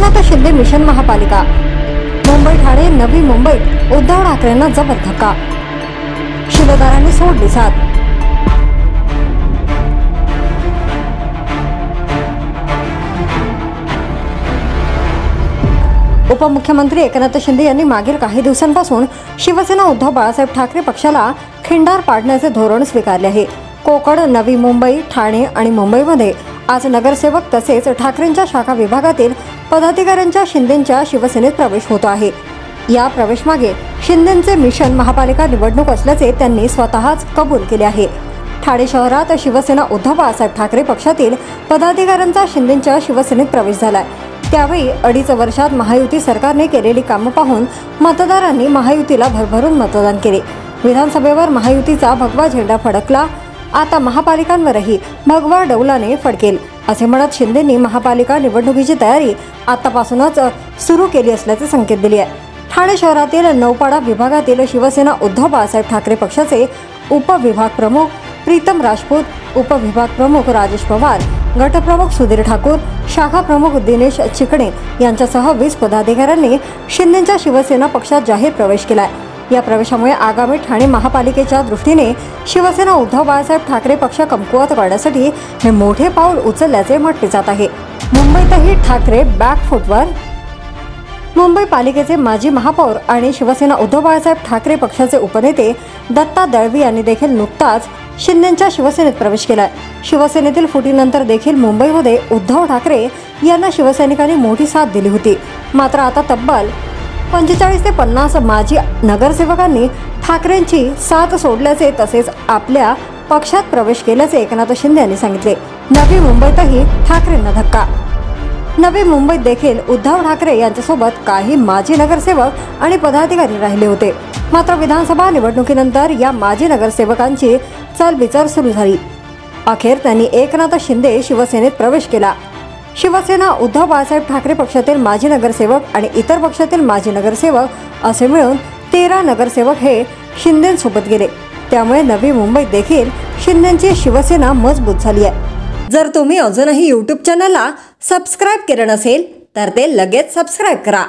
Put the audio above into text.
Eknath Shinde mission महापालिका। मुंबई ठाणे नवी मुंबईत उद्धव ठाकरेंना जबर धक्का, शिलेदारांनी सोडली साथ। उपमुख्यमंत्री एकनाथ शिंदे यांनी मागील काही दिवसांपासून शिवसेना उद्धव बाळासाहेब ठाकरे पक्षाला खिंडार पाडण्याचे धोरण स्वीकारले आहे। कोकण, नवी मुंबई, ठाणे आणि मुंबईमध्ये आज नगरसेवक तसेच ठाकरेंच्या शाखा विभागातील पदाधिकाऱ्यांच्या शिंदेंच्या शिवसेनेत प्रवेश होतो आहे। या प्रवेशमागे शिंदेंचे मिशन महापालिका निवडणूक असल्याचे त्यांनी स्वतःच कबूल केले आहे। ठाणे शहरात शिवसेना उद्धव बाळासाहेब ठाकरे पक्षातील पदाधिकाऱ्यांचा शिंदेंच्या शिवसेनेत प्रवेश झालाय। त्यावेळी 2.5 वर्षात महायुती सरकारने केलेली कामं पाहून मतदारांनी महायुतीला भरभरून मतदान केले। विधानसभेवर महायुतीचा भगवा झेंडा फडकला, आता महापालिकांवरही भगवा डौलाने फडकेल असे म्हणत शिंदेंनी महापालिका निवडणुकीची तयारी आतापासूनच सुरू केली असल्याचे संकेत दिले आहे। ठाणे शहरातील नौपाडा विभागातील शिवसेना उद्धव बाळासाहेब ठाकरे पक्षाचे उपविभाग प्रमुख प्रीतम राजपूत, उपविभाग प्रमुख राजेश पवार, गटप्रमुख सुधीर ठाकूर, शाखा प्रमुख दिनेश चिकणे यांच्यासह 20 पदाधिकाऱ्यांनी शिंदेंच्या शिवसेना पक्षात जाहीर प्रवेश केलाय। या प्रवेशामुळे आगामी ठाणे महापालिकेच्या दृष्टीने शिवसेना उद्धव बाळासाहेब ठाकरे पक्ष कमकुवत करण्यासाठी हे मोठे पाऊल उचलल्याचे म्हटले जात आहे। मुंबईतही ठाकरे बॅकफूटवर। मुंबई पालिकेचे माजी महापौर आणि शिवसेना उद्धव बाळासाहेब ठाकरे पक्षाचे उपनेते दत्ता दळवी यांनी देखील नुकताच शिंदेंच्या शिवसेनेत प्रवेश केलाय। शिवसेनेतील फुटीनंतर देखील मुंबईमध्ये उद्धव ठाकरे यांना शिवसैनिकांनी मोठी साथ दिली होती। मात्र आता तब्बल 45 ते 50 माजी नगरसेवकांनी ठाकरेंची साथ सोडल्याचे तसेच आपल्या पक्षात प्रवेश केल्याचे एकनाथ शिंदे यांनी सांगितले। नवी मुंबईतही ठाकरेंना धक्का। नवी मुंबईत देखील उद्धव ठाकरे यांच्यासोबत काही माजी नगरसेवक आणि पदाधिकारी राहिले होते। मात्र विधानसभा निवडणुकीनंतर या माजी नगरसेवकांची चलबिचल सुरू झाली। अखेर त्यांनी एकनाथ शिंदे शिवसेनेत प्रवेश केला। शिवसेना उद्धव बाळासाहेब ठाकरे पक्षातील माजी नगरसेवक आणि इतर पक्षातील माजी नगरसेवक असे मिळून 13 नगरसेवक हे शिंदेंसोबत गेले। त्यामुळे नवी मुंबईत देखील शिंदेंची शिवसेना मजबूत झाली आहे। जर तुम्ही अजूनही YouTube चॅनलला सबस्क्राइब केले नसेल तर ते लगेच सबस्क्राइब करा।